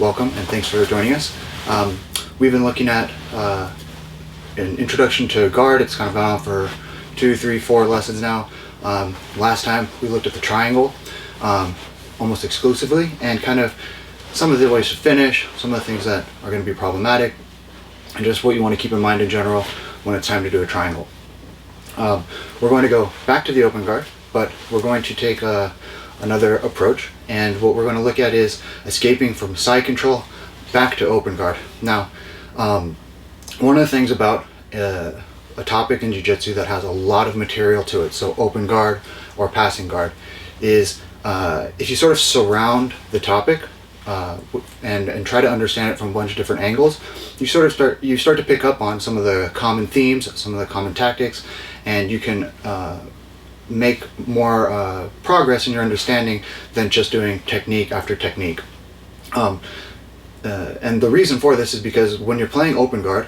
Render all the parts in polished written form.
welcome and thanks for joining us. We've been looking at an introduction to guard. It's kind of gone on for 2, 3, 4 lessons now. Last time we looked at the triangle almost exclusively, and kind of some of the ways to finish, some of the things that are going to be problematic, and just what you want to keep in mind in general when it's time to do a triangle. We're going to go back to the open guard, but we're going to take another approach, and what we're going to look at is escaping from side control back to open guard. Now, one of the things about a topic in jiu-jitsu that has a lot of material to it, so open guard or passing guard, is if you sort of surround the topic and try to understand it from a bunch of different angles, you start to pick up on some of the common themes, some of the common tactics, and you can make more progress in your understanding than just doing technique after technique. And the reason for this is because when you're playing open guard,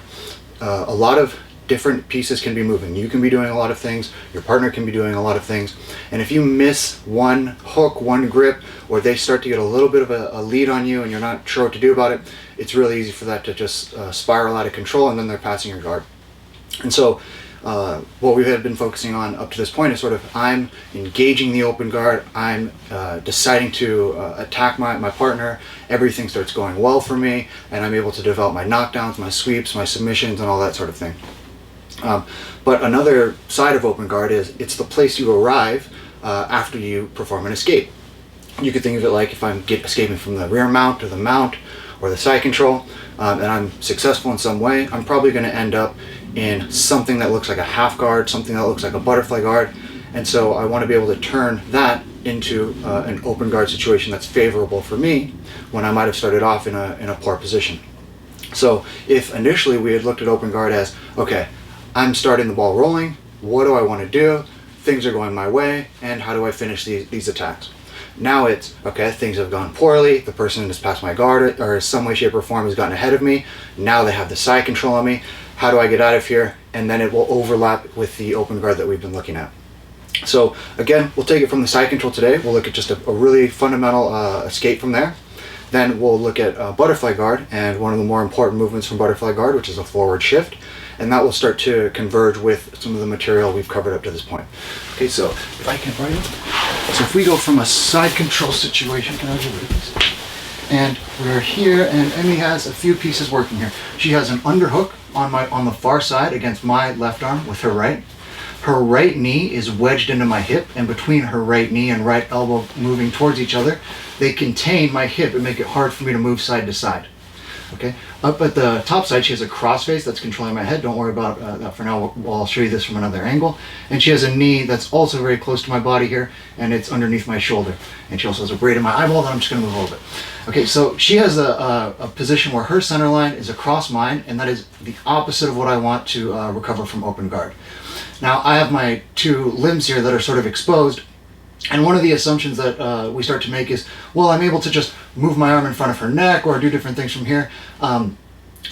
a lot of different pieces can be moving. You can be doing a lot of things, your partner can be doing a lot of things, and if you miss one hook, one grip, or they start to get a little bit of a lead on you and you're not sure what to do about it, it's really easy for that to just spiral out of control, and then they're passing your guard. And so what we have been focusing on up to this point is sort of, I'm engaging the open guard, I'm deciding to attack my partner, everything starts going well for me, and I'm able to develop my knockdowns, my sweeps, my submissions, and all that sort of thing. But another side of open guard is it's the place you arrive after you perform an escape. You could think of it like if I'm escaping from the rear mount or the mount or the side control, and I'm successful in some way, I'm probably going to end up in something that looks like a half guard, something that looks like a butterfly guard, and so I want to be able to turn that into an open guard situation that's favorable for me when I might have started off in a poor position. So if initially we had looked at open guard as, okay, I'm starting the ball rolling, what do I want to do, things are going my way, and how do I finish these attacks? Now it's, okay, things have gone poorly, the person has passed my guard or in some way, shape, or form has gotten ahead of me, now they have the side control on me, how do I get out of here? And then it will overlap with the open guard that we've been looking at. So again, we'll take it from the side control today, we'll look at just a really fundamental escape from there. Then we'll look at butterfly guard, and one of the more important movements from butterfly guard, which is a forward shift, and that will start to converge with some of the material we've covered up to this point. Okay, so if I can write it. So if we go from a side control situation, can I do this? And we're here, and Emmy has a few pieces working here. She has an underhook on the far side against my left arm with her right. Her right knee is wedged into my hip, and between her right knee and right elbow moving towards each other, they contain my hip and make it hard for me to move side to side. Okay. Up at the top side, she has a crossface that's controlling my head. Don't worry about that for now. I'll show you this from another angle. And she has a knee that's also very close to my body here, and it's underneath my shoulder. And she also has a braid in my eyeball that I'm just going to move a little bit. Okay, so she has a position where her center line is across mine, and that is the opposite of what I want to recover from open guard. Now, I have my two limbs here that are sort of exposed, and one of the assumptions that we start to make is, well, I'm able to just move my arm in front of her neck or do different things from here.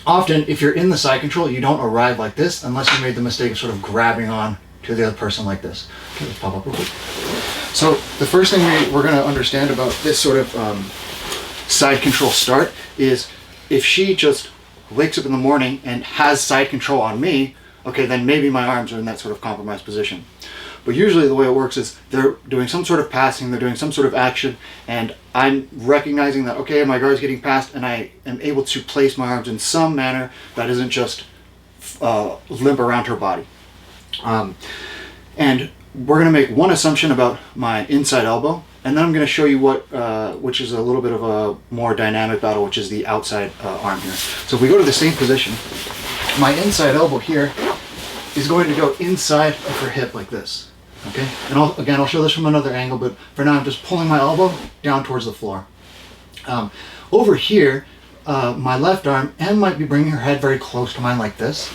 Often, if you're in the side control, you don't arrive like this unless you made the mistake of sort of grabbing on to the other person like this. Okay, let's pop up real quick. So the first thing we're going to understand about this sort of side control start is if she just wakes up in the morning and has side control on me, okay, then maybe my arms are in that sort of compromised position. But usually the way it works is they're doing some sort of passing, they're doing some sort of action, and I'm recognizing that, okay, my guard's getting passed, and I am able to place my arms in some manner that isn't just limp around her body. And we're going to make one assumption about my inside elbow, and then I'm going to show you which is a little bit of a more dynamic battle, which is the outside arm here. So if we go to the same position, my inside elbow here is going to go inside of her hip like this. Okay, and I'll show this from another angle, but for now I'm just pulling my elbow down towards the floor. Over here, my left arm, Em might be bringing her head very close to mine like this.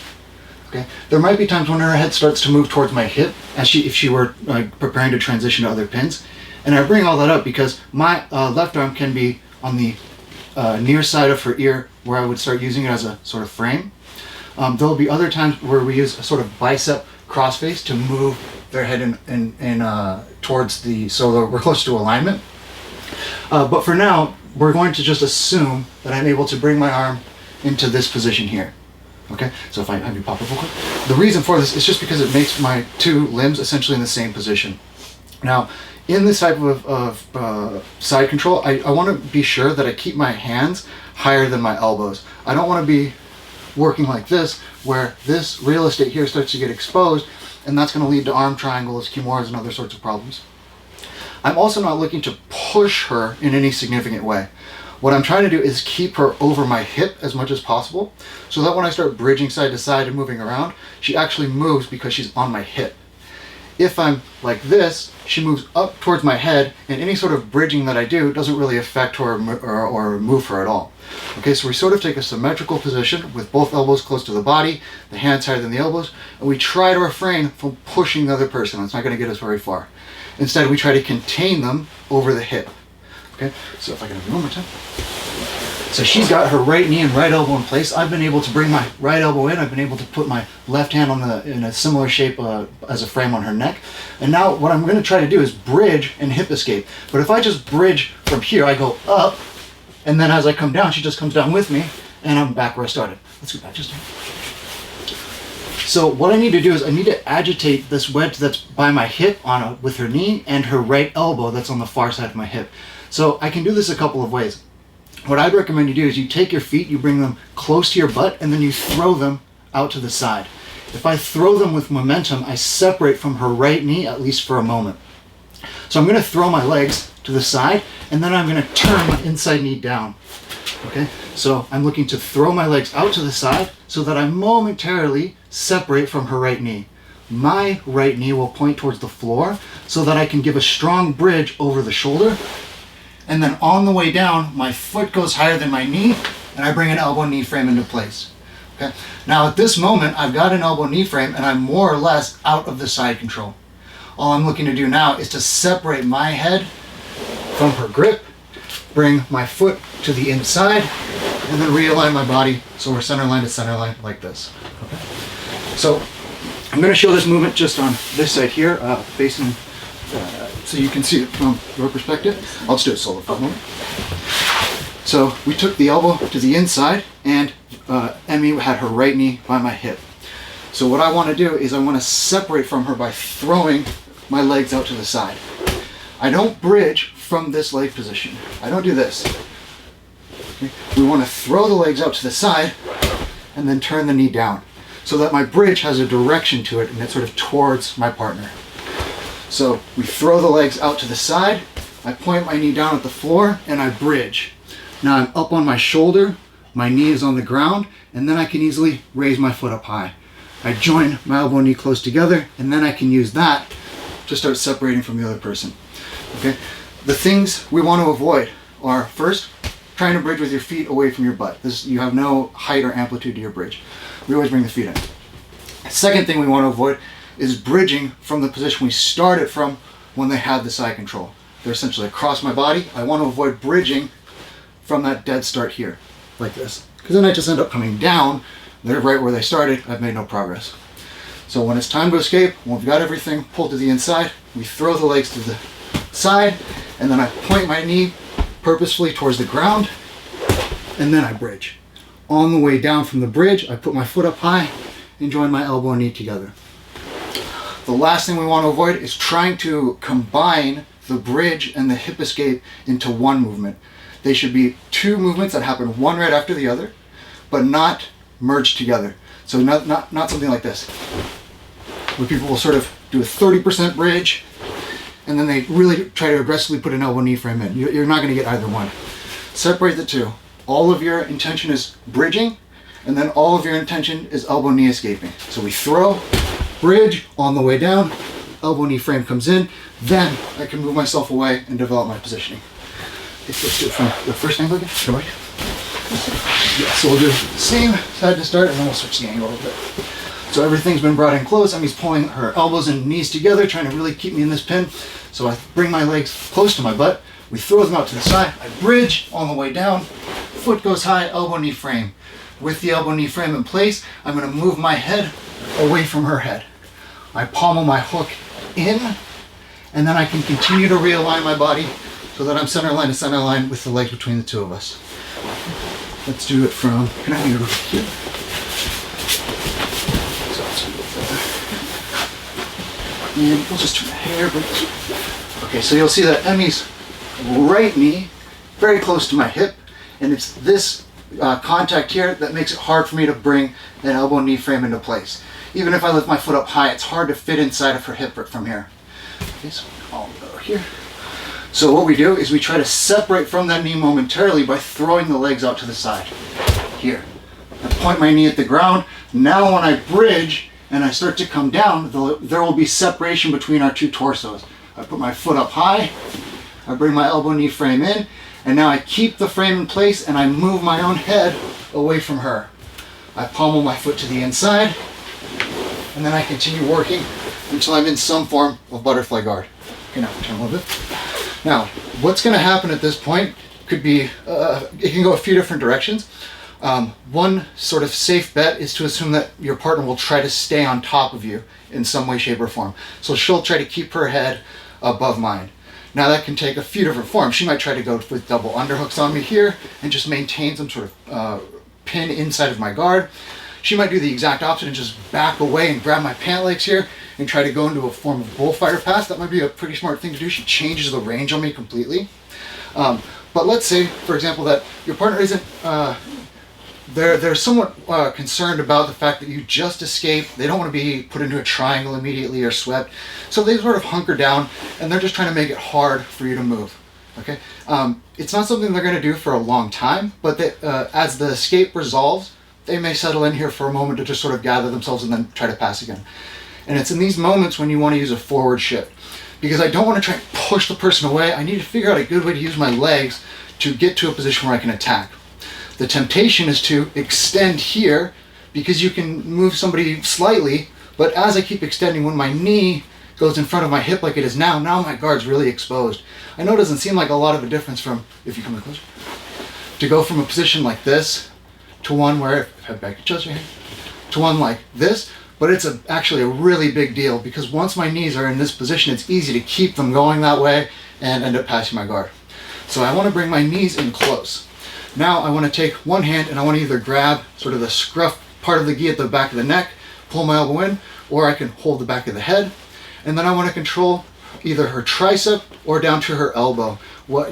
Okay, there might be times when her head starts to move towards my hip, if she were preparing to transition to other pins. And I bring all that up because my left arm can be on the near side of her ear, where I would start using it as a sort of frame. There'll be other times where we use a sort of bicep crossface to move their head in towards so we're close to alignment. But for now, we're going to just assume that I'm able to bring my arm into this position here. Okay, so if I have you pop up real quick. The reason for this is just because it makes my two limbs essentially in the same position. Now, in this type of side control, I want to be sure that I keep my hands higher than my elbows. I don't want to be working like this, where this real estate here starts to get exposed, and that's going to lead to arm triangles, kimuras, and other sorts of problems. I'm also not looking to push her in any significant way. What I'm trying to do is keep her over my hip as much as possible, so that when I start bridging side to side and moving around, she actually moves because she's on my hip. If I'm like this, she moves up towards my head, and any sort of bridging that I do doesn't really affect her or move her at all. Okay, so we sort of take a symmetrical position with both elbows close to the body, the hands higher than the elbows, and we try to refrain from pushing the other person. It's not going to get us very far. Instead, we try to contain them over the hip. Okay, so if I can have you one more time. So she's got her right knee and right elbow in place. I've been able to bring my right elbow in. I've been able to put my left hand in a similar shape as a frame on her neck. And now what I'm going to try to do is bridge and hip escape. But if I just bridge from here, I go up, and then as I come down, she just comes down with me, and I'm back where I started. Let's go back just a minute. So what I need to do is I need to agitate this wedge that's by my hip with her knee and her right elbow that's on the far side of my hip. So I can do this a couple of ways. What I'd recommend you do is you take your feet, you bring them close to your butt, and then you throw them out to the side. If I throw them with momentum, I separate from her right knee, at least for a moment. So I'm going to throw my legs to the side, and then I'm going to turn my inside knee down. Okay, so I'm looking to throw my legs out to the side so that I momentarily separate from her right knee. My right knee will point towards the floor so that I can give a strong bridge over the shoulder. And then on the way down, my foot goes higher than my knee, and I bring an elbow knee frame into place. Okay. Now at this moment, I've got an elbow knee frame, and I'm more or less out of the side control. All I'm looking to do now is to separate my head from her grip, bring my foot to the inside, and then realign my body so we're center line to center line like this. Okay. So I'm going to show this movement just on this side here, facing. So you can see it from your perspective. I'll just do it solo for a moment. So we took the elbow to the inside, and Emmy had her right knee by my hip. So what I want to do is I want to separate from her by throwing my legs out to the side. I don't bridge from this leg position. I don't do this. Okay? We want to throw the legs out to the side and then turn the knee down so that my bridge has a direction to it and it's sort of towards my partner. So we throw the legs out to the side, I point my knee down at the floor, and I bridge. Now I'm up on my shoulder, my knee is on the ground, and then I can easily raise my foot up high. I join my elbow and knee close together, and then I can use that to start separating from the other person. Okay? The things we want to avoid are, first, trying to bridge with your feet away from your butt. You have no height or amplitude to your bridge. We always bring the feet in. Second thing we want to avoid is bridging from the position we started from when they had the side control. They're essentially across my body. I want to avoid bridging from that dead start here, like this. Because then I just end up coming down. They're right where they started. I've made no progress. So when it's time to escape, when we've got everything pulled to the inside, we throw the legs to the side, and then I point my knee purposefully towards the ground, and then I bridge. On the way down from the bridge, I put my foot up high and join my elbow and knee together. The last thing we want to avoid is trying to combine the bridge and the hip escape into one movement. They should be two movements that happen one right after the other, but not merged together. So not something like this, where people will sort of do a 30% bridge, and then they really try to aggressively put an elbow knee frame in. You're not going to get either one. Separate the two. All of your intention is bridging, and then all of your intention is elbow knee escaping. So we throw, bridge, on the way down, elbow knee frame comes in, then I can move myself away and develop my positioning. Let's do it from the first angle again. Come on. Yeah, so we'll do the same side to start, and then we'll switch the angle a little bit. So everything's been brought in close. Emmy's pulling her elbows and knees together, trying to really keep me in this pin. So I bring my legs close to my butt. We throw them out to the side. I bridge on the way down. Foot goes high, elbow knee frame. With the elbow knee frame in place, I'm going to move my head away from her head. I pommel my hook in, and then I can continue to realign my body so that I'm center line to center line with the legs between the two of us. Let's do it from, can I move over here? So let's go there. And we'll just turn the hair. Okay, so you'll see that Emmy's right knee very close to my hip, and it's this contact here that makes it hard for me to bring an elbow knee frame into place. Even if I lift my foot up high, it's hard to fit inside of her hip from here. Okay, so I'll go over here. So what we do is we try to separate from that knee momentarily by throwing the legs out to the side. Here. I point my knee at the ground. Now when I bridge and I start to come down, there will be separation between our two torsos. I put my foot up high, I bring my elbow knee frame in, and now I keep the frame in place and I move my own head away from her. I pommel my foot to the inside, and then I continue working until I'm in some form of butterfly guard. Okay, now turn a little bit. Now, what's going to happen at this point could be, it can go a few different directions. One sort of safe bet is to assume that your partner will try to stay on top of you in some way, shape, or form. So she'll try to keep her head above mine. Now that can take a few different forms. She might try to go with double underhooks on me here and just maintain some sort of pin inside of my guard. She might do the exact opposite and just back away and grab my pant legs here and try to go into a form of bullfighter pass. That might be a pretty smart thing to do. She changes the range on me completely. But let's say, for example, that your partner isn't, they're somewhat concerned about the fact that you just escaped. They don't want to be put into a triangle immediately or swept. So they sort of hunker down and they're just trying to make it hard for you to move. Okay? It's not something they're going to do for a long time, but as the escape resolves, they may settle in here for a moment to just sort of gather themselves and then try to pass again. And it's in these moments when you want to use a forward shift. Because I don't want to try and push the person away, I need to figure out a good way to use my legs to get to a position where I can attack. The temptation is to extend here because you can move somebody slightly, but as I keep extending, when my knee goes in front of my hip like it is now my guard's really exposed. I know it doesn't seem like a lot of a difference from, if you come in closer, to go from a position like this to one where, head back, adjust your hand, to one like this, but it's actually a really big deal because once my knees are in this position, it's easy to keep them going that way and end up passing my guard. So I want to bring my knees in close. Now I want to take one hand and I want to either grab sort of the scruff part of the gi at the back of the neck, pull my elbow in, or I can hold the back of the head. And then I want to control either her tricep or down to her elbow.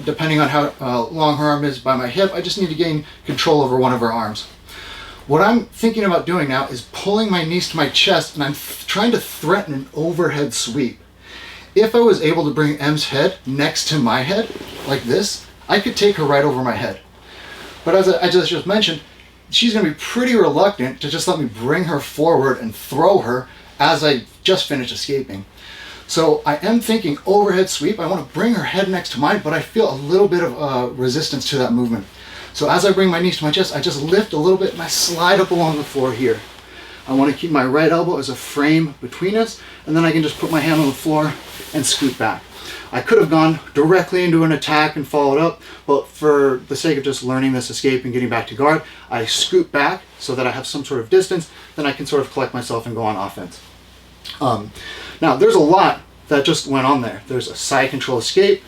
Depending on how long her arm is by my hip, I just need to gain control over one of her arms. What I'm thinking about doing now is pulling my knees to my chest and I'm trying to threaten an overhead sweep. If I was able to bring M's head next to my head, like this, I could take her right over my head. But as I just mentioned, she's going to be pretty reluctant to just let me bring her forward and throw her as I just finished escaping. So I am thinking overhead sweep. I want to bring her head next to mine, but I feel a little bit of resistance to that movement. So as I bring my knees to my chest, I just lift a little bit and I slide up along the floor here. I want to keep my right elbow as a frame between us, and then I can just put my hand on the floor and scoot back. I could have gone directly into an attack and followed up, but for the sake of just learning this escape and getting back to guard, I scoot back so that I have some sort of distance, then I can sort of collect myself and go on offense. Now, there's a lot that just went on there. There's a side control escape,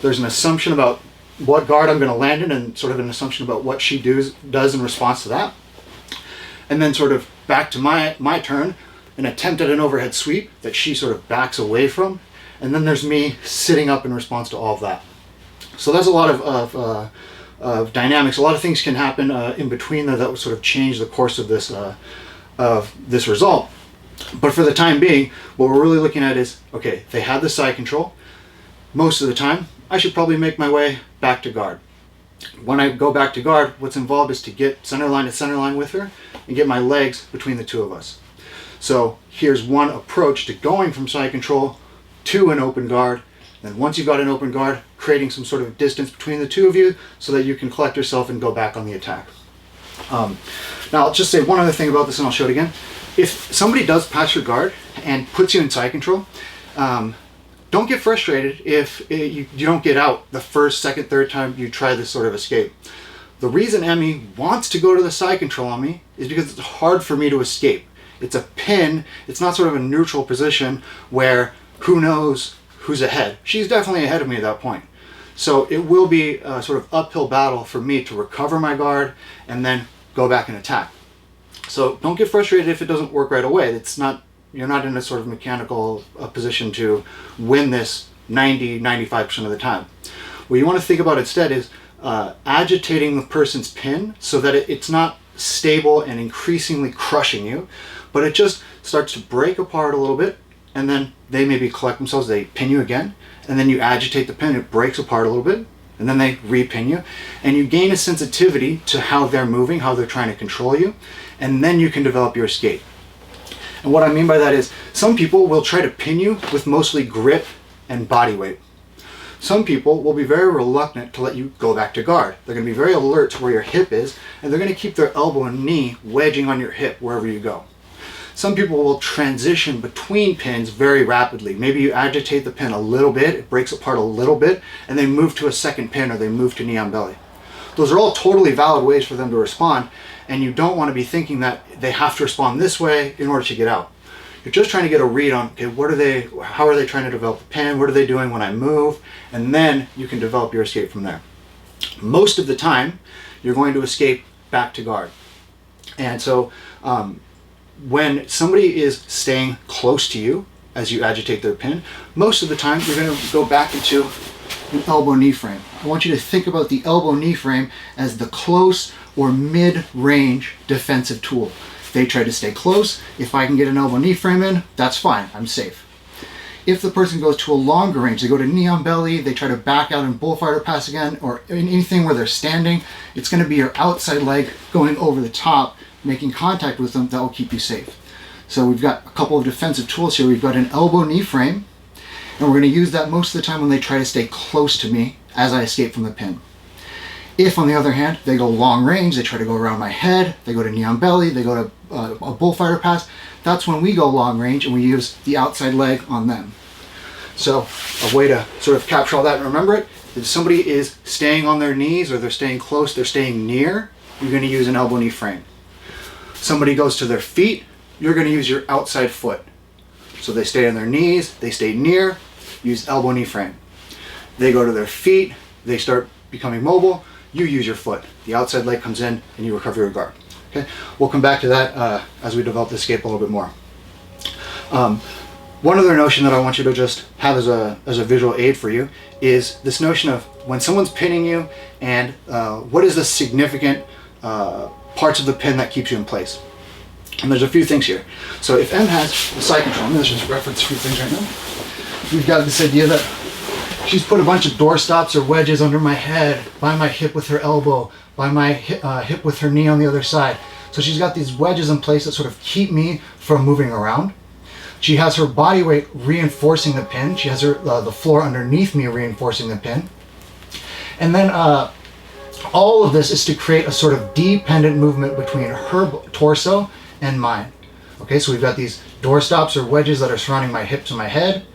there's an assumption about what guard I'm going to land in, and sort of an assumption about what she does in response to that. And then sort of back to my turn, an attempt at an overhead sweep that she sort of backs away from. And then there's me sitting up in response to all of that. So there's a lot of dynamics. A lot of things can happen in between there that would sort of change the course of this result. But for the time being, what we're really looking at is, okay, they had the side control. Most of the time, I should probably make my way back to guard. When I go back to guard, what's involved is to get center line to center line with her and get my legs between the two of us. So here's one approach to going from side control to an open guard. Then once you've got an open guard, creating some sort of distance between the two of you so that you can collect yourself and go back on the attack. Now I'll just say one other thing about this and I'll show it again. If somebody does pass your guard and puts you in side control, don't get frustrated if you don't get out the first, second, third time you try this sort of escape. The reason Emmy wants to go to the side control on me is because it's hard for me to escape. It's a pin, it's not sort of a neutral position where who knows who's ahead. She's definitely ahead of me at that point. So it will be a sort of uphill battle for me to recover my guard and then go back and attack. So don't get frustrated if it doesn't work right away. You're not in a sort of mechanical position to win this 95% of the time. What you want to think about instead is agitating the person's pin so that it's not stable and increasingly crushing you, but it just starts to break apart a little bit, and then they maybe collect themselves, they pin you again, and then you agitate the pin, it breaks apart a little bit, and then they repin you, and you gain a sensitivity to how they're moving, how they're trying to control you, and then you can develop your escape. And what I mean by that is some people will try to pin you with mostly grip and body weight. Some people will be very reluctant to let you go back to guard. They're going to be very alert to where your hip is, and they're going to keep their elbow and knee wedging on your hip wherever you go. Some people will transition between pins very rapidly. Maybe you agitate the pin a little bit, it breaks apart a little bit, and they move to a second pin or they move to knee on belly. Those are all totally valid ways for them to respond, and you don't want to be thinking that they have to respond this way in order to get out. You're just trying to get a read on, okay, how are they trying to develop the pin? What are they doing when I move? And then you can develop your escape from there. Most of the time, you're going to escape back to guard. And so when somebody is staying close to you as you agitate their pin, most of the time you're going to go back into an elbow knee frame. I want you to think about the elbow knee frame as the close or mid-range defensive tool. They try to stay close. If I can get an elbow knee frame in, that's fine, I'm safe. If the person goes to a longer range, they go to knee on belly, they try to back out and bullfighter pass again, or anything where they're standing, it's going to be your outside leg going over the top, making contact with them. That will keep you safe. So we've got a couple of defensive tools here. We've got an elbow knee frame, and we're going to use that most of the time when they try to stay close to me as I escape from the pin. If, on the other hand, they go long range, they try to go around my head, they go to knee on belly, they go to a bullfighter pass, that's when we go long range and we use the outside leg on them. So a way to sort of capture all that and remember it, if somebody is staying on their knees or they're staying close, they're staying near, you're going to use an elbow knee frame. Somebody goes to their feet, you're going to use your outside foot. So they stay on their knees, they stay near, use elbow knee frame. They go to their feet, they start becoming mobile, you use your foot. The outside leg comes in and you recover your guard. Okay, we'll come back to that as we develop the escape a little bit more. One other notion that I want you to just have as a visual aid for you is this notion of when someone's pinning you and what is the significant parts of the pin that keeps you in place. And there's a few things here. So if M has the side control, I'm going to just reference a few things right now. We've got this idea that she's put a bunch of door stops or wedges under my head, by my hip with her elbow, by my hip with her knee on the other side. So she's got these wedges in place that sort of keep me from moving around. She has her body weight reinforcing the pin. She has her the floor underneath me reinforcing the pin. And then all of this is to create a sort of dependent movement between her torso and mine. Okay, so we've got these door stops or wedges that are surrounding my hips and my head.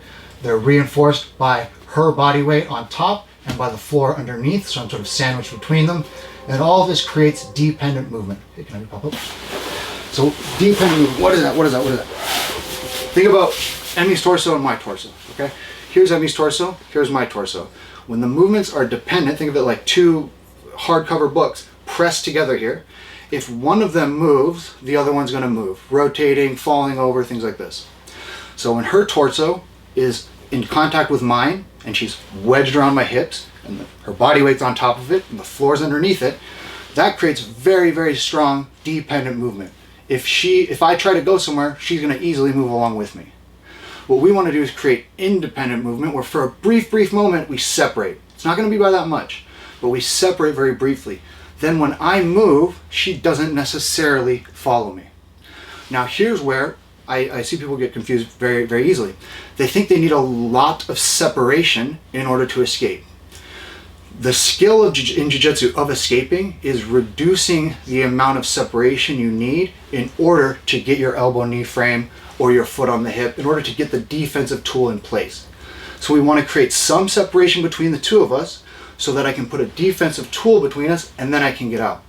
They're reinforced by her body weight on top and by the floor underneath, so I'm sort of sandwiched between them. And all of this creates dependent movement. Hey, can I pop up? So dependent movement, what is that? What is that? What is that? Think about Emmy's torso and my torso, okay? Here's Emmy's torso, here's my torso. When the movements are dependent, think of it like two hardcover books pressed together here. If one of them moves, the other one's gonna move, rotating, falling over, things like this. So when her torso is in contact with mine, and she's wedged around my hips, and her body weight's on top of it, and the floor's underneath it, that creates very, very strong dependent movement. If I try to go somewhere, she's gonna easily move along with me. What we wanna do is create independent movement where for a brief moment, we separate. It's not gonna be by that much, but we separate very briefly. Then when I move, she doesn't necessarily follow me. Now here's where I see people get confused very, very easily. They think they need a lot of separation in order to escape. The skill in jiu-jitsu of escaping is reducing the amount of separation you need in order to get your elbow knee frame or your foot on the hip, in order to get the defensive tool in place. So we want to create some separation between the two of us so that I can put a defensive tool between us and then I can get out.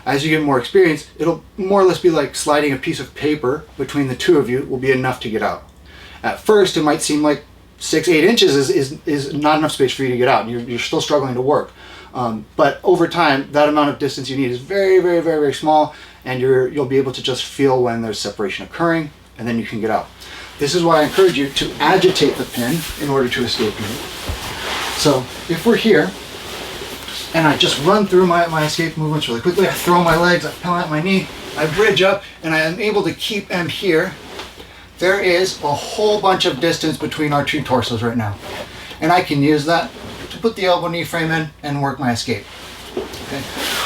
As you get more experience, it'll more or less be like sliding a piece of paper between the two of you will be enough to get out. At first, it might seem like 6, 8 inches is not enough space for you to get out. You're still struggling to work. But over time, that amount of distance you need is very, very, very, very small, and you'll be able to just feel when there's separation occurring, and then you can get out. This is why I encourage you to agitate the pin in order to escape. So if we're here, and I just run through my escape movements really quickly, I throw my legs, I plant my knee, I bridge up, and I am able to keep M here. There is a whole bunch of distance between our two torsos right now. And I can use that to put the elbow knee frame in and work my escape. Okay?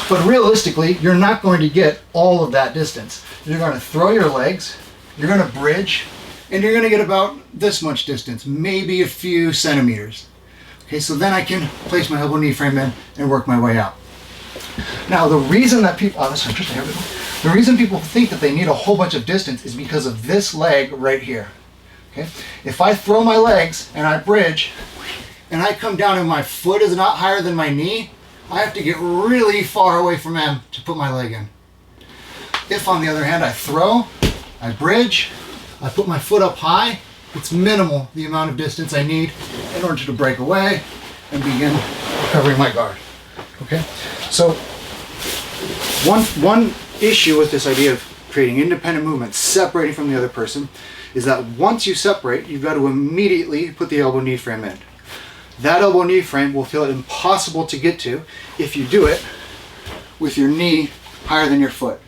But realistically, you're not going to get all of that distance. You're going to throw your legs, you're going to bridge, and you're going to get about this much distance, maybe a few centimeters. Okay, so then I can place my elbow knee frame in and work my way out. Now the reason that people, the reason people think that they need a whole bunch of distance is because of this leg right here. Okay, if I throw my legs and I bridge, and I come down and my foot is not higher than my knee, I have to get really far away from M to put my leg in. If on the other hand I throw, I bridge, I put my foot up high, it's minimal the amount of distance I need in order to break away and begin recovering my guard. Okay, so one issue with this idea of creating independent movement, separating from the other person, is that once you separate, you've got to immediately put the elbow knee frame in. That elbow knee frame will feel impossible to get to if you do it with your knee higher than your foot.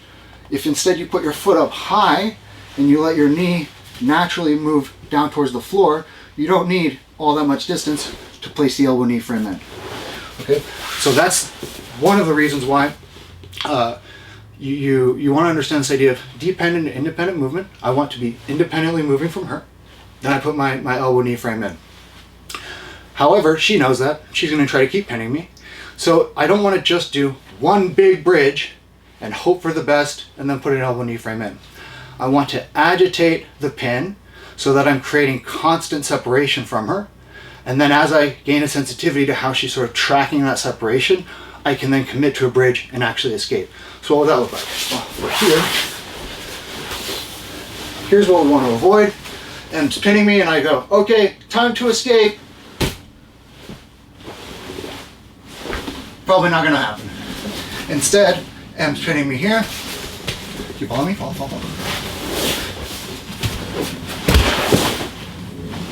If instead you put your foot up high and you let your knee naturally move down towards the floor, you don't need all that much distance to place the elbow knee frame in. Okay, so that's one of the reasons why you want to understand this idea of dependent and independent movement. I want to be independently moving from her, then I put my elbow knee frame in. However, she knows that. She's going to try to keep pinning me. So I don't want to just do one big bridge and hope for the best and then put an elbow knee frame in. I want to agitate the pin so that I'm creating constant separation from her. And then as I gain a sensitivity to how she's sort of tracking that separation, I can then commit to a bridge and actually escape. So what would that look like? Well, we're here. Here's what we want to avoid. And it's pinning me and I go, okay, time to escape. Probably not going to happen. Instead, M's pinning me here. You follow me? Follow.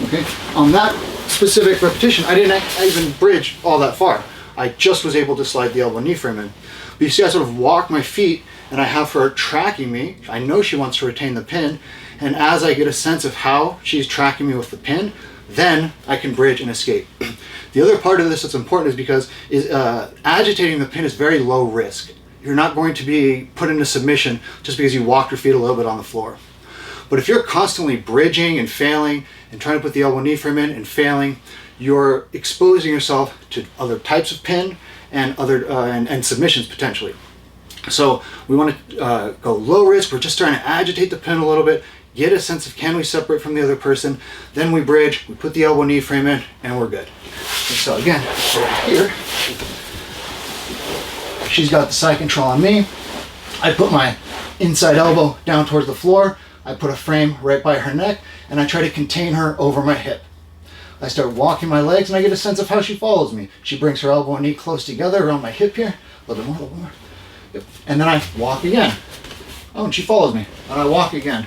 Okay, on that specific repetition, I didn't even bridge all that far. I just was able to slide the elbow knee frame in. But you see, I sort of walk my feet and I have her tracking me. I know she wants to retain the pin. And as I get a sense of how she's tracking me with the pin, then I can bridge and escape. The other part of this that's important is because agitating the pin is very low risk. You're not going to be put into submission just because you walk your feet a little bit on the floor. But if you're constantly bridging and failing and trying to put the elbow knee frame in and failing, you're exposing yourself to other types of pin and other and submissions potentially. So we want to go low risk. We're just trying to agitate the pin a little bit, get a sense of can we separate from the other person, then we bridge, we put the elbow knee frame in, and we're good. And so again, here, she's got the side control on me. I put my inside elbow down towards the floor. I put a frame right by her neck, and I try to contain her over my hip. I start walking my legs, and I get a sense of how she follows me. She brings her elbow and knee close together around my hip here. A little bit more. Yep. And then I walk again. Oh, and she follows me. And I walk again.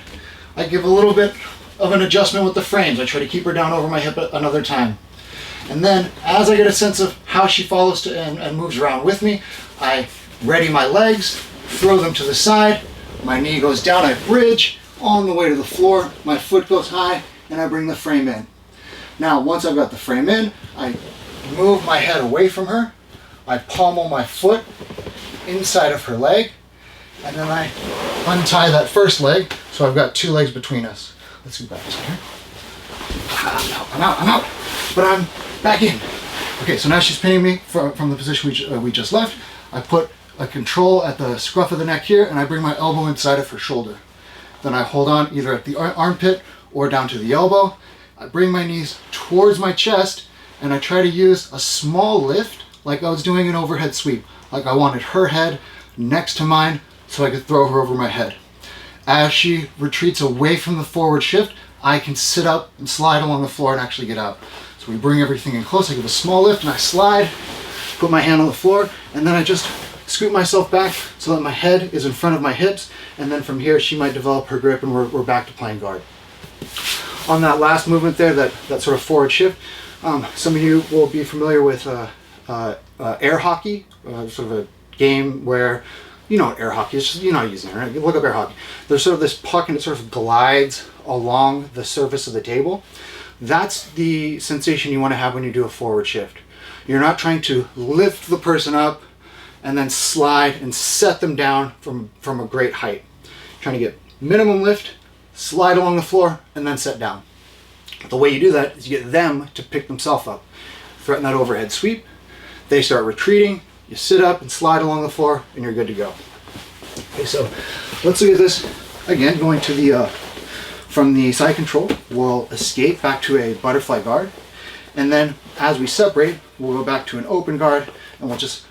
I give a little bit of an adjustment with the frames. I try to keep her down over my hip another time. And then, as I get a sense of how she follows and moves around with me, I ready my legs, throw them to the side, my knee goes down, I bridge on the way to the floor, my foot goes high, and I bring the frame in. Now, once I've got the frame in, I move my head away from her, I pommel my foot inside of her leg, and then I untie that first leg, so I've got two legs between us. Let's go back to here. I'm out, but I'm back in. Okay, so now she's pinning me from the position we just left. I put a control at the scruff of the neck here, and I bring my elbow inside of her shoulder. Then I hold on either at the armpit or down to the elbow. I bring my knees towards my chest, and I try to use a small lift like I was doing an overhead sweep. Like I wanted her head next to mine so I could throw her over my head. As she retreats away from the forward shift, I can sit up and slide along the floor and actually get out. So we bring everything in close, I give a small lift and I slide, put my hand on the floor, and then I just scoot myself back so that my head is in front of my hips, and then from here she might develop her grip and we're back to playing guard. On that last movement there, that sort of forward shift, some of you will be familiar with air hockey, sort of a game where, you know what air hockey is, just, you know how to use it, right? Look up air hockey. There's sort of this puck and it sort of glides along the surface of the table. That's the sensation you want to have when you do a forward shift. You're not trying to lift the person up and then slide and set them down from a great height. You're trying to get minimum lift, slide along the floor, and then set down. The way you do that is you get them to pick themselves up. Threaten that overhead sweep. They start retreating. You sit up and slide along the floor, and you're good to go. Okay, so let's look at this again. Going to the from the side control, we'll escape back to a butterfly guard, and then as we separate, we'll go back to an open guard, and we'll just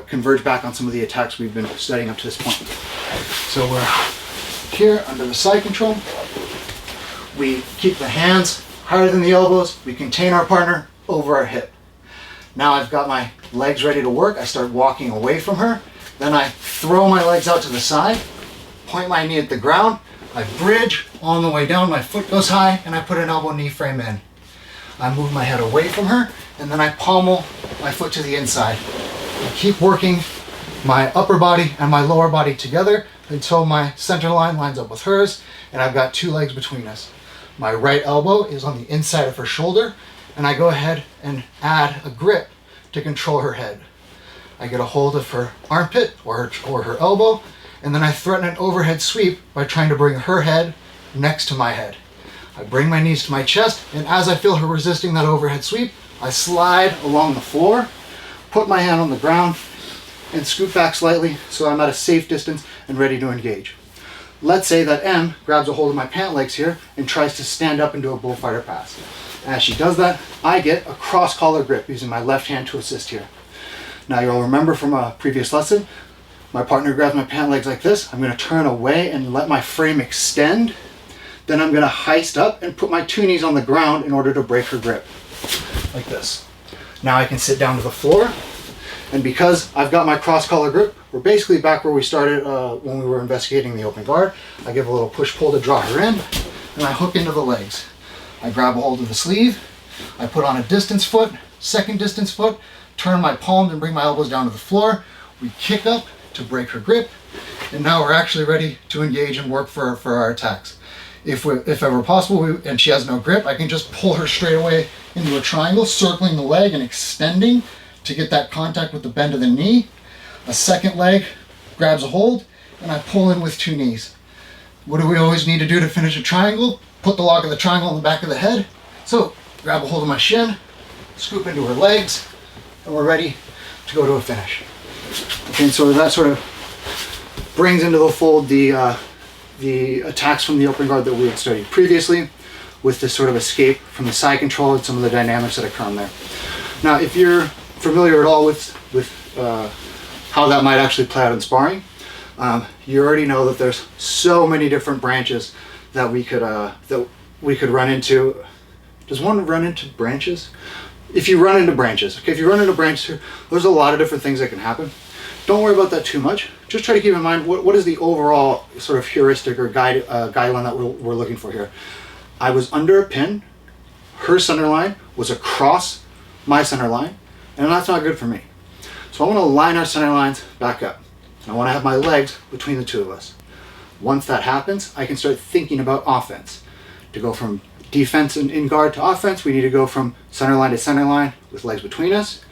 converge back on some of the attacks we've been studying up to this point. So we're here under the side control. We keep the hands higher than the elbows. We contain our partner over our hip. Now I've got my legs ready to work. I start walking away from her. Then I throw my legs out to the side, point my knee at the ground. I bridge on the way down. My foot goes high and I put an elbow knee frame in. I move my head away from her and then I pommel my foot to the inside. I keep working my upper body and my lower body together until my center line lines up with hers and I've got two legs between us. My right elbow is on the inside of her shoulder and I go ahead and add a grip to control her head. I get a hold of her armpit or her elbow, and then I threaten an overhead sweep by trying to bring her head next to my head. I bring my knees to my chest, and as I feel her resisting that overhead sweep, I slide along the floor, put my hand on the ground, and scoot back slightly so I'm at a safe distance and ready to engage. Let's say that M grabs a hold of my pant legs here and tries to stand up into a bullfighter pass. As she does that, I get a cross collar grip using my left hand to assist here. Now you'll remember from a previous lesson, my partner grabs my pant legs like this. I'm going to turn away and let my frame extend. Then I'm going to heist up and put my two knees on the ground in order to break her grip, like this. Now I can sit down to the floor, and because I've got my cross collar grip, we're basically back where we started when we were investigating the open guard. I give a little push-pull to draw her in, and I hook into the legs. I grab a hold of the sleeve, I put on a distance foot, second distance foot, turn my palms and bring my elbows down to the floor. We kick up to break her grip, and now we're actually ready to engage and work for our attacks. If ever possible, and she has no grip, I can just pull her straight away into a triangle, circling the leg and extending to get that contact with the bend of the knee. A second leg grabs a hold, and I pull in with two knees. What do we always need to do to finish a triangle? Put the lock of the triangle on the back of the head. So grab a hold of my shin, scoop into her legs, and we're ready to go to a finish. Okay, and so that sort of brings into the fold the attacks from the open guard that we had studied previously, with this sort of escape from the side control and some of the dynamics that occur in there. Now, if you're familiar at all with how that might actually play out in sparring, you already know that there's so many different branches that we could run into. Does one run into branches? If you run into branches, okay, if you run into branches, there's a lot of different things that can happen. Don't worry about that too much. Just try to keep in mind what is the overall sort of heuristic or guideline that we're looking for here. I was under a pin, her center line was across my center line, and that's not good for me. So I want to line our center lines back up. I want to have my legs between the two of us. Once that happens, I can start thinking about offense. To go from defense and in guard to offense, we need to go from center line to center line with legs between us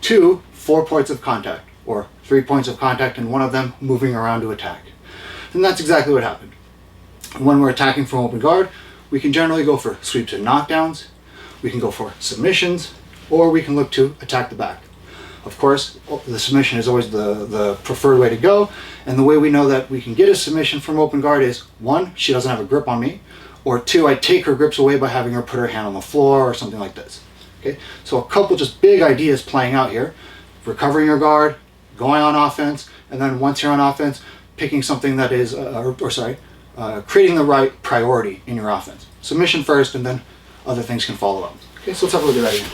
to 4 points of contact, or 3 points of contact and one of them moving around to attack. And that's exactly what happened. When we're attacking from open guard, we can generally go for sweeps and knockdowns, we can go for submissions, or we can look to attack the back. Of course, the submission is always the preferred way to go, and the way we know that we can get a submission from open guard is, 1, she doesn't have a grip on me, or 2, I take her grips away by having her put her hand on the floor or something like this. Okay, so a couple just big ideas playing out here: recovering your guard, going on offense, and then once you're on offense, picking something that is, creating the right priority in your offense. Submission first, and then other things can follow up. Okay, so let's have a look at that again.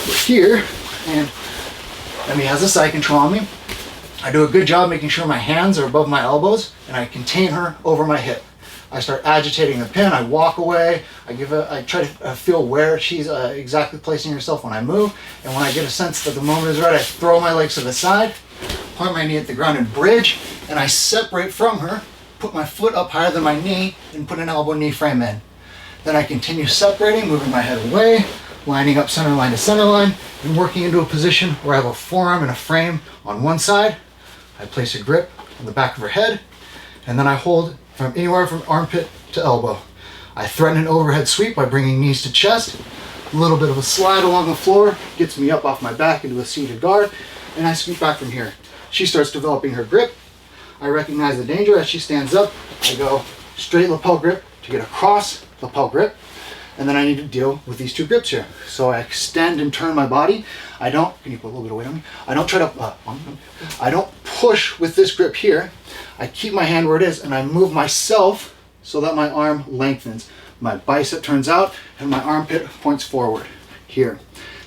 We're here, and Emmy has a side control on me. I do a good job making sure my hands are above my elbows, and I contain her over my hip. I start agitating the pin, I walk away, I try to feel where she's exactly placing herself when I move, and when I get a sense that the moment is right, I throw my legs to the side, point my knee at the ground and bridge, and I separate from her, put my foot up higher than my knee, and put an elbow knee frame in. Then I continue separating, moving my head away, lining up center line to center line, and working into a position where I have a forearm and a frame on one side. I place a grip on the back of her head, and then I hold from anywhere from armpit to elbow. I threaten an overhead sweep by bringing knees to chest. A little bit of a slide along the floor gets me up off my back into a seated guard, and I scoot back from here. She starts developing her grip. I recognize the danger as she stands up. I go straight lapel grip to get across lapel grip, and then I need to deal with these two grips here. So I extend and turn my body. Can you put a little bit of weight on me? I don't try to, I don't push with this grip here. I keep my hand where it is, and I move myself so that my arm lengthens. My bicep turns out, and my armpit points forward here.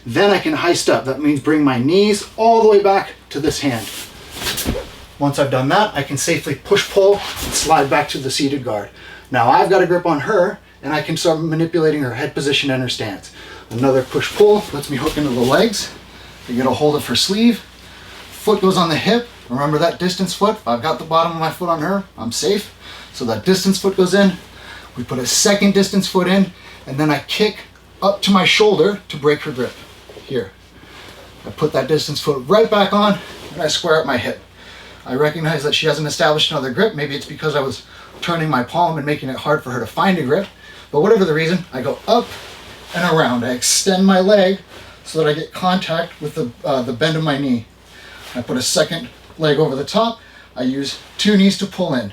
Then I can high step. That means bring my knees all the way back to this hand. Once I've done that, I can safely push-pull and slide back to the seated guard. Now I've got a grip on her, and I can start manipulating her head position and her stance. Another push-pull lets me hook into the legs. I get a hold of her sleeve. Foot goes on the hip. Remember that distance foot? If I've got the bottom of my foot on her, I'm safe. So that distance foot goes in. We put a second distance foot in, and then I kick up to my shoulder to break her grip. Here. I put that distance foot right back on, and I square up my hip. I recognize that she hasn't established another grip. Maybe it's because I was turning my palm and making it hard for her to find a grip. But whatever the reason, I go up and around. I extend my leg so that I get contact with the bend of my knee. I put a second leg over the top. I use two knees to pull in.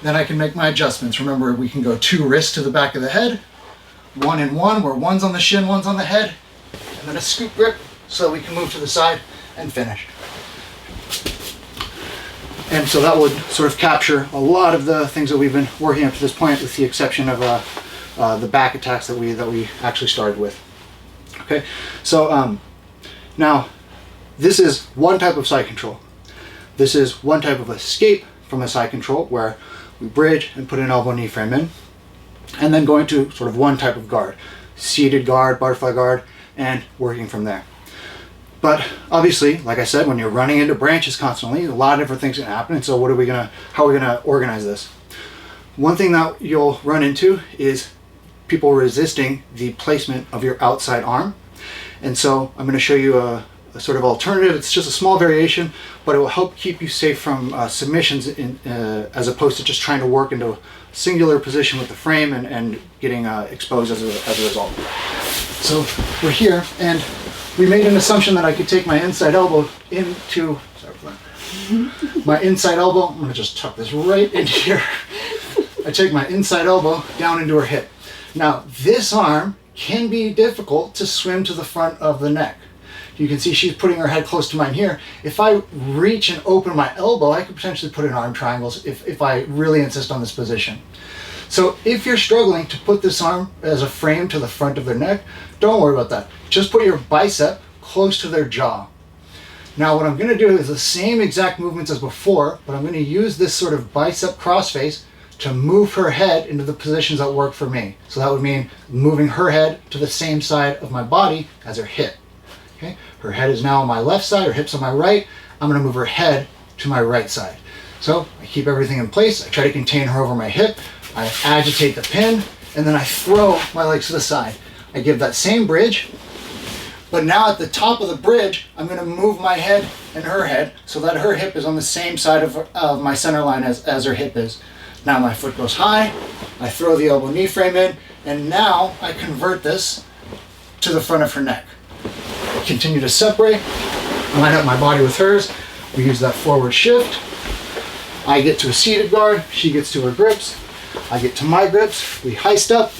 Then I can make my adjustments. Remember, we can go two wrists to the back of the head, one and one, where one's on the shin, one's on the head, and then a scoop grip so we can move to the side and finish. And so that would sort of capture a lot of the things that we've been working up to this point, with the exception of the back attacks that we actually started with. Okay, so now this is one type of side control. This is one type of escape from a side control where we bridge and put an elbow knee frame in, and then going to sort of one type of guard, seated guard, butterfly guard, and working from there. But obviously, like I said, when you're running into branches constantly, a lot of different things can happen. And so how are we gonna organize this? One thing that you'll run into is people resisting the placement of your outside arm. And so I'm gonna show you a sort of alternative. It's just a small variation, but it will help keep you safe from submissions as opposed to just trying to work into a singular position with the frame and getting exposed as a result. So we're here, and we made an assumption that I could take my inside elbow into, sorry for that, my inside elbow. I'm gonna just tuck this right in here. I take my inside elbow down into her hip. Now this arm can be difficult to swim to the front of the neck. You can see she's putting her head close to mine here. If I reach and open my elbow, I could potentially put in arm triangles if I really insist on this position. So if you're struggling to put this arm as a frame to the front of their neck, don't worry about that. Just put your bicep close to their jaw. Now what I'm gonna do is the same exact movements as before, but I'm gonna use this sort of bicep crossface to move her head into the positions that work for me. So that would mean moving her head to the same side of my body as her hip. Okay? Her head is now on my left side, her hip's on my right. I'm gonna move her head to my right side. So I keep everything in place. I try to contain her over my hip. I agitate the pin, and then I throw my legs to the side. I give that same bridge, but now at the top of the bridge, I'm gonna move my head and her head so that her hip is on the same side of my center line as her hip is. Now my foot goes high, I throw the elbow knee frame in, and now I convert this to the front of her neck. I continue to separate, line up my body with hers. We use that forward shift. I get to a seated guard, she gets to her grips. I get to my grips, we high step,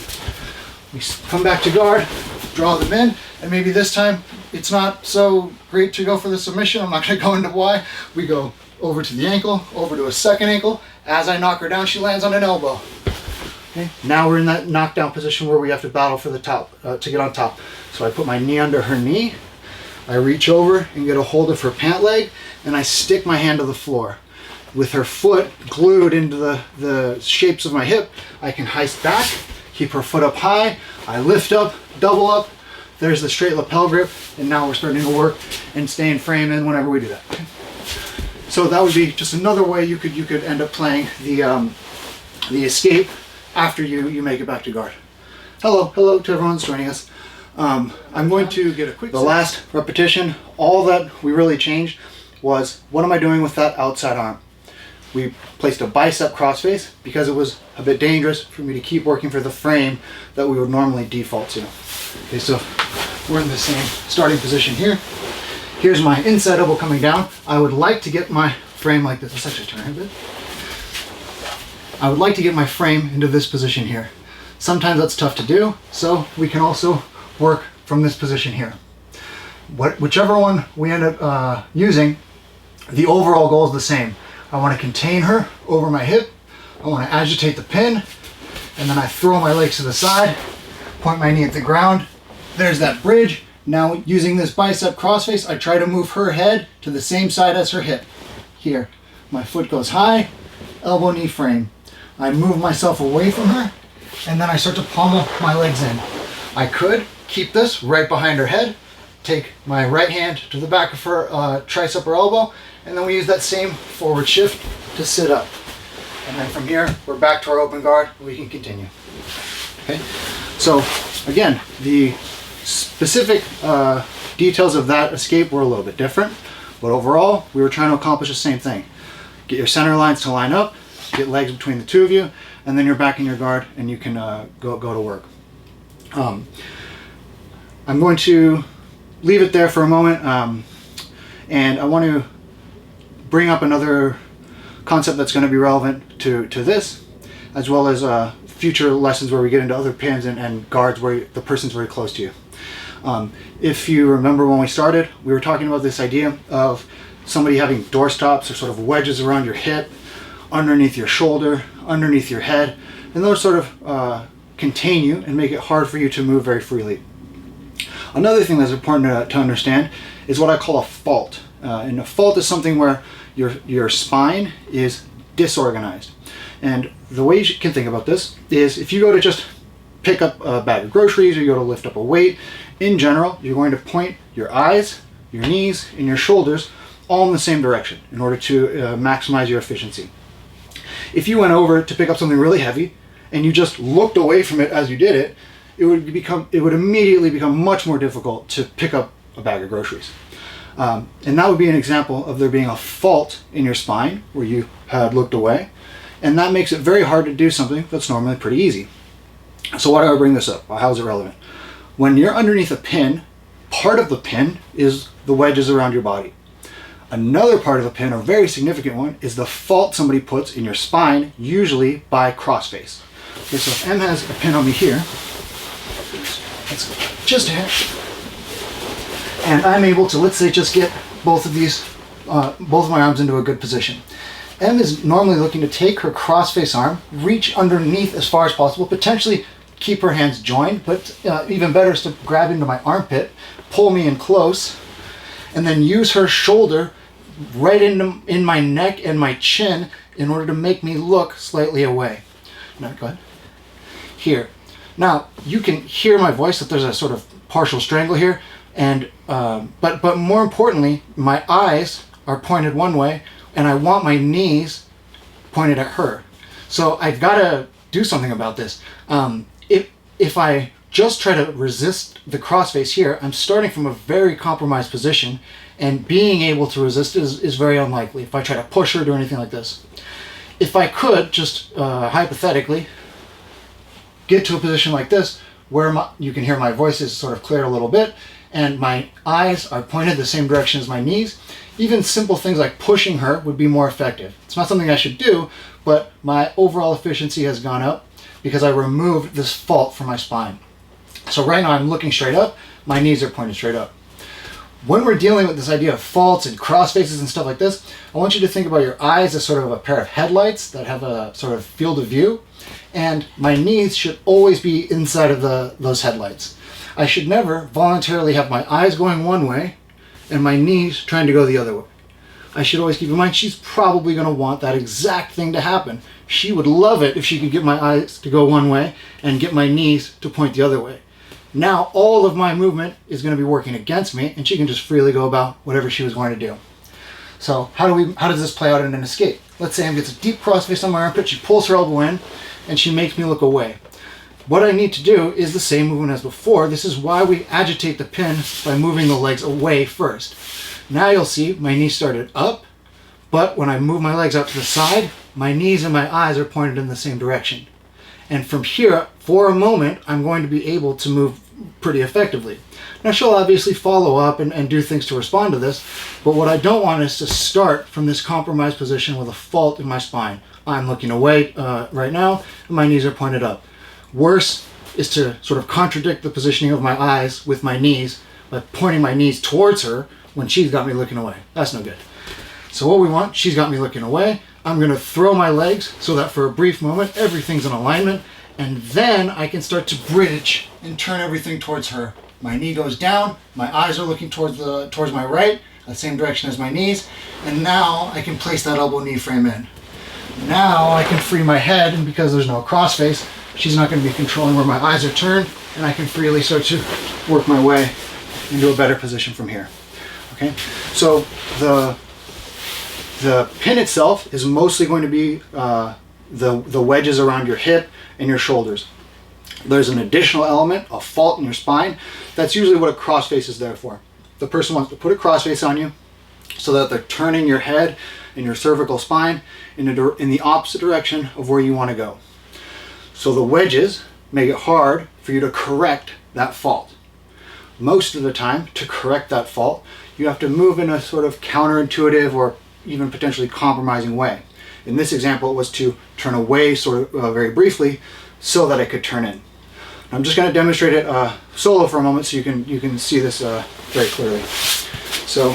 we come back to guard, draw them in, and maybe this time it's not so great to go for the submission. I'm not going to go into why. We go over to the ankle, over to a second ankle, As I knock her down, she lands on an elbow. Okay. Now we're in that knockdown position where we have to battle for the top, to get on top. So I put my knee under her knee, I reach over and get a hold of her pant leg, and I stick my hand to the floor. With her foot glued into the shapes of my hip, I can heist back, keep her foot up high, I lift up, double up, there's the straight lapel grip, and now we're starting to work and stay in frame in whenever we do that. So that would be just another way you could end up playing the escape after you make it back to guard. Hello to everyone who's joining us. I'm going to get a quick... The last repetition, all that we really changed was, what am I doing with that outside arm? We placed a bicep crossface because it was a bit dangerous for me to keep working for the frame that we would normally default to. Okay, so we're in the same starting position here. Here's my inside elbow coming down. I would like to get my frame like this. Let's actually turn a bit. I would like to get my frame into this position here. Sometimes that's tough to do, so we can also work from this position here. Whichever one we end up using, the overall goal is the same. I want to contain her over my hip, I want to agitate the pin, and then I throw my legs to the side, point my knee at the ground. There's that bridge. Now using this bicep crossface, I try to move her head to the same side as her hip. Here, my foot goes high, elbow knee frame. I move myself away from her, and then I start to pommel my legs in. I could keep this right behind her head, take my right hand to the back of her tricep or elbow, and then we use that same forward shift to sit up. And then from here, we're back to our open guard, we can continue. Okay, so again, the specific details of that escape were a little bit different, but overall, we were trying to accomplish the same thing. Get your center lines to line up, get legs between the two of you, and then you're back in your guard and you can go to work. I'm going to leave it there for a moment, and I want to bring up another concept that's going to be relevant to this, as well as future lessons where we get into other pins and guards where the person's very close to you. If you remember when we started, we were talking about this idea of somebody having doorstops or sort of wedges around your hip, underneath your shoulder, underneath your head, and those sort of contain you and make it hard for you to move very freely. Another thing that's important to understand is what I call a fault. And a fault is something where your spine is disorganized. And the way you can think about this is, if you go to just pick up a bag of groceries or you go to lift up a weight, in general, you're going to point your eyes, your knees, and your shoulders all in the same direction in order to maximize your efficiency. If you went over to pick up something really heavy and you just looked away from it as you did it, it would immediately become much more difficult to pick up a bag of groceries. And that would be an example of there being a fault in your spine where you had looked away, and that makes it very hard to do something that's normally pretty easy. So why do I bring this up? How is it relevant? When you're underneath a pin, part of the pin is the wedges around your body. Another part of the pin, a very significant one, is the fault somebody puts in your spine, usually by crossface. Okay, so if M has a pin on me here, let's go just a hair, and I'm able to, let's say, just get both of my arms into a good position. M is normally looking to take her crossface arm, reach underneath as far as possible, potentially keep her hands joined, but even better is to grab into my armpit, pull me in close, and then use her shoulder right in my neck and my chin in order to make me look slightly away. Now, go ahead. Here. Now, you can hear my voice that there's a sort of partial strangle here, and but more importantly, my eyes are pointed one way, and I want my knees pointed at her. So I've got to do something about this. If I just try to resist the crossface here, I'm starting from a very compromised position, and being able to resist is very unlikely if I try to push her or do anything like this. If I could just hypothetically get to a position like this where you can hear my voice is sort of cleared a little bit and my eyes are pointed the same direction as my knees, even simple things like pushing her would be more effective. It's not something I should do, but my overall efficiency has gone up because I removed this fault from my spine. So right now I'm looking straight up, my knees are pointed straight up. When we're dealing with this idea of faults and cross faces and stuff like this, I want you to think about your eyes as sort of a pair of headlights that have a sort of field of view, and my knees should always be inside of those headlights. I should never voluntarily have my eyes going one way and my knees trying to go the other way. I should always keep in mind she's probably going to want that exact thing to happen. She would love it if she could get my eyes to go one way and get my knees to point the other way. Now all of my movement is going to be working against me, and she can just freely go about whatever she was going to do. So how does this play out in an escape? Let's say Em gets a deep crossface on my armpit, she pulls her elbow in, and she makes me look away. What I need to do is the same movement as before. This is why we agitate the pin by moving the legs away first. Now you'll see my knees started up, but when I move my legs out to the side, my knees and my eyes are pointed in the same direction. And from here, for a moment, I'm going to be able to move pretty effectively. Now she'll obviously follow up and do things to respond to this, but what I don't want is to start from this compromised position with a fault in my spine. I'm looking away right now, and my knees are pointed up. Worse is to sort of contradict the positioning of my eyes with my knees by pointing my knees towards her when she's got me looking away. That's no good. So what we want, she's got me looking away. I'm going to throw my legs so that for a brief moment everything's in alignment, and then I can start to bridge and turn everything towards her. My knee goes down, my eyes are looking towards my right, the same direction as my knees, and now I can place that elbow knee frame in. Now I can free my head, and because there's no crossface, she's not going to be controlling where my eyes are turned, and I can freely start to work my way into a better position from here. Okay, so the pin itself is mostly going to be the wedges around your hip and your shoulders. There's an additional element, a fault in your spine. That's usually what a crossface is there for. The person wants to put a crossface on you so that they're turning your head and your cervical spine in the opposite direction of where you want to go. So the wedges make it hard for you to correct that fault. Most of the time, to correct that fault, you have to move in a sort of counterintuitive or even potentially compromising way. In this example, it was to turn away sort of very briefly so that I could turn in. I'm just going to demonstrate it solo for a moment so you can see this very clearly. So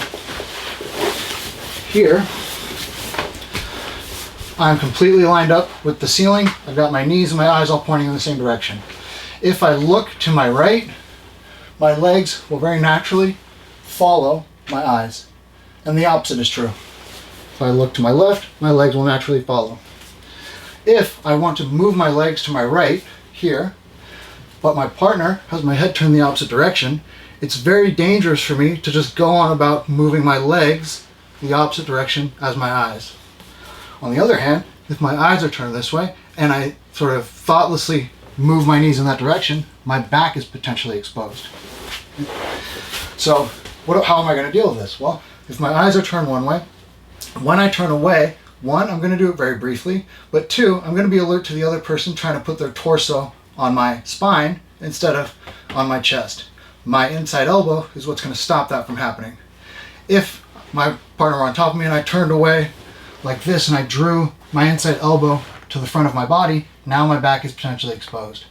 here, I'm completely lined up with the ceiling. I've got my knees and my eyes all pointing in the same direction. If I look to my right, my legs will very naturally follow my eyes. And the opposite is true. If I look to my left, my legs will naturally follow. If I want to move my legs to my right, here, but my partner has my head turned the opposite direction, it's very dangerous for me to just go on about moving my legs the opposite direction as my eyes. On the other hand, if my eyes are turned this way and I sort of thoughtlessly move my knees in that direction, my back is potentially exposed. So how am I going to deal with this? Well, if my eyes are turned one way, when I turn away, one, I'm going to do it very briefly, but two, I'm going to be alert to the other person trying to put their torso on my spine instead of on my chest. My inside elbow is what's going to stop that from happening. If my partner were on top of me and I turned away like this and I drew my inside elbow to the front of my body, now my back is potentially exposed.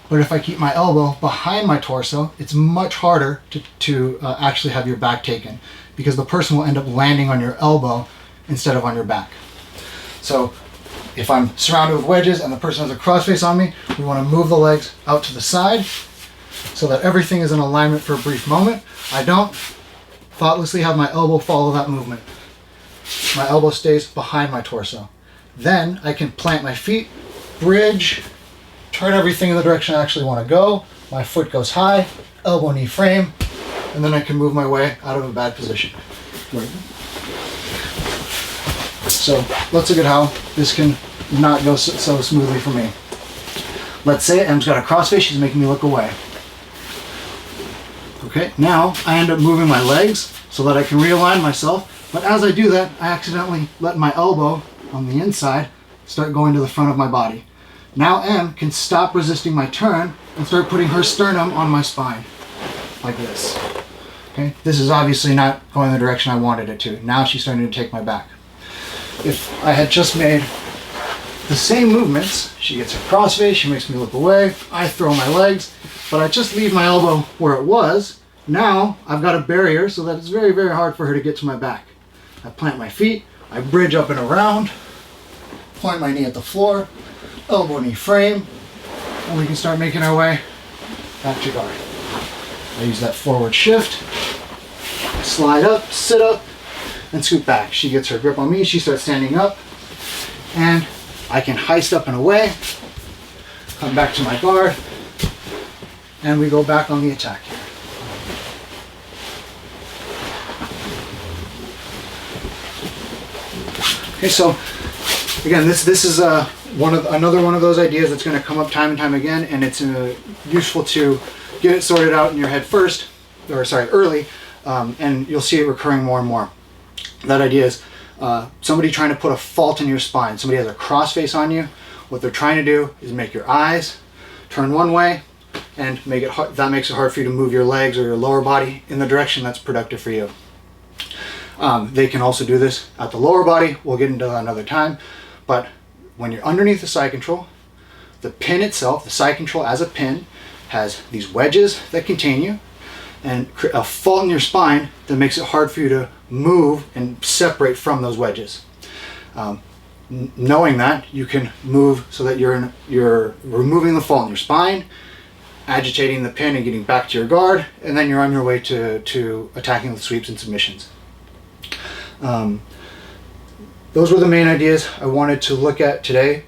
But if I keep my elbow behind my torso, it's much harder to actually have your back taken, because the person will end up landing on your elbow instead of on your back. So if I'm surrounded with wedges and the person has a crossface on me, we want to move the legs out to the side so that everything is in alignment for a brief moment. I don't thoughtlessly have my elbow follow that movement. My elbow stays behind my torso. Then I can plant my feet, bridge, turn everything in the direction I actually want to go. My foot goes high, elbow knee frame, and then I can move my way out of a bad position. So let's look at how this can not go so smoothly for me. Let's say Em's got a crossface, she's making me look away. Okay, now I end up moving my legs so that I can realign myself, but as I do that, I accidentally let my elbow on the inside start going to the front of my body. Now Em can stop resisting my turn and start putting her sternum on my spine, like this. Okay, this is obviously not going the direction I wanted it to. Now she's starting to take my back. If I had just made the same movements, she gets her crossface, she makes me look away, I throw my legs, but I just leave my elbow where it was, Now I've got a barrier so that it's very, very hard for her to get to my back. I plant my feet, I bridge up and around, point my knee at the floor, elbow knee frame, and we can start making our way back to guard. I use that forward shift, slide up, sit up, and scoot back. She gets her grip on me, she starts standing up, and I can heist up and away, come back to my guard, and we go back on the attack here. Okay, so again, this is another one of those ideas that's going to come up time and time again, and it's useful to get it sorted out in your head first, or sorry, early, and you'll see it recurring more and more. That idea is somebody trying to put a fault in your spine. Somebody has a cross face on you. What they're trying to do is make your eyes turn one way, and that makes it hard for you to move your legs or your lower body in the direction that's productive for you. They can also do this at the lower body. We'll get into that another time. But when you're underneath the side control, the pin itself, the side control as a pin, has these wedges that contain you and a fault in your spine that makes it hard for you to move and separate from those wedges. Knowing that, you can move so that you're removing the fault in your spine, agitating the pin and getting back to your guard, and then you're on your way to attacking with sweeps and submissions. Those were the main ideas I wanted to look at today.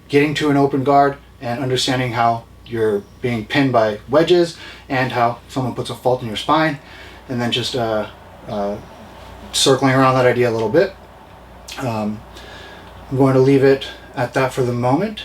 Getting to an open guard and understanding how you're being pinned by wedges and how someone puts a fault in your spine, and then just circling around that idea a little bit. I'm going to leave it at that for the moment.